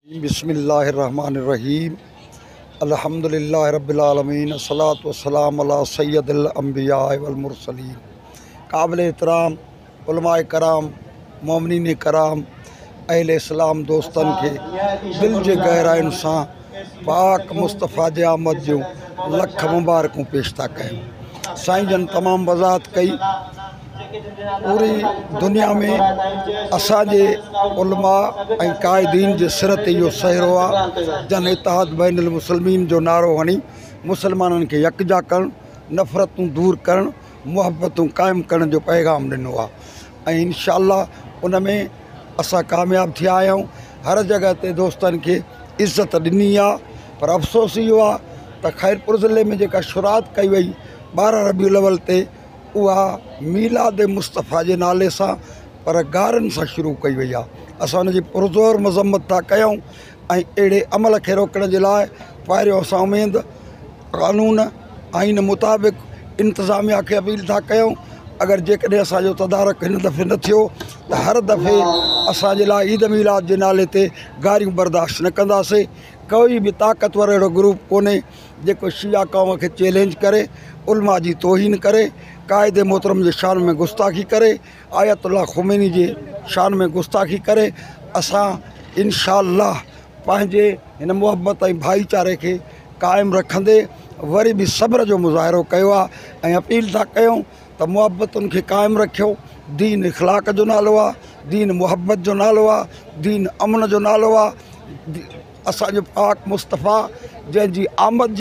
बिस्मिल्लाहिर्रहमानिर्रहीम अल्हम्दुलिल्लाहि रब्बिल आलमीन अस्सलातु वस्सलामु अला सय्यदिल अंबिया वल मुरसलीन। काबिल एहतराम उलमाए कराम, मोमिनीन कराम, अहले इस्लाम दोस्तन के दिल जे गहराइयुनि सां पाक मुस्तफ़ा जे आमद जूं लख मुबारकूं पेश था कयूं। साईं जन तमाम वज़ाहत कई पूरी दुनिया में असांजे उलमा ऐं क़ाइदीन जे सिर ते इहो सहरो आहे जन इत्तेहाद बैनुल मुस्लिमीन जो नारो हणी मुसलमाननि खे यकजा करणु, नफ़रतूं दूर करणु, मुहबतूं क़ाइमु करण जो पैगाम ॾिनो आहे ऐं इंशाअल्लाह उन में असां कामयाब थिया आहियूं। हर जॻह ते दोस्तनि खे इज़त ॾिनी आहे, पर अफ़सोस इहो आहे त ख़ैरपुर ज़िले में जेका शुरात कई वई 12 रबीउल अव्वल ते उहा मीलाद मुस्तफ़ा जे नाले सां पर गारनि सां शुरू कई वई आहे। असां उनजी पुरज़ोर मज़म्मत था कयूं ऐं अहिड़े अमल खे रोकण जे लाइ पहिरियों असां उमेद क़ानून आइन मुताबिक़ इंतिज़ामिया खे अपील था कयूं। अगरि जेकॾहिं असांजो तदारक हिन दफ़े न थियो त हर दफ़े असांजे लाइ ईद मीलाद जे नाले ते गारियूं बर्दाश्त न कंदासीं। कोई बि ताक़तवर अहिड़ो ग्रुप कोन्हे जेको शिया क़ौम खे चैलेंज करे, उलमा जी तौहीन करे, क़ाइदे मोहतरम जे शान में गुस्ताखी करे, आयतुल्लाह ख़ुमैनी जे शान में गुस्ताखी करे। असां इंशाअल्लाह पंहिंजे हिन मुहबत ऐं भाईचारे खे क़ाइमु रखंदे वरी बि सब्र जो मुज़ाहिरो कयो आहे ऐं अपील था कयूं त मुहबतुनि खे क़ाइमु रखियो। दीन इख़लाक़ जो नालो आहे, दीन मुहबत जो नालो आहे, दीन अमन जो नालो आहे। असांजो पाक मुस्तफ़ा जंहिंजी आमद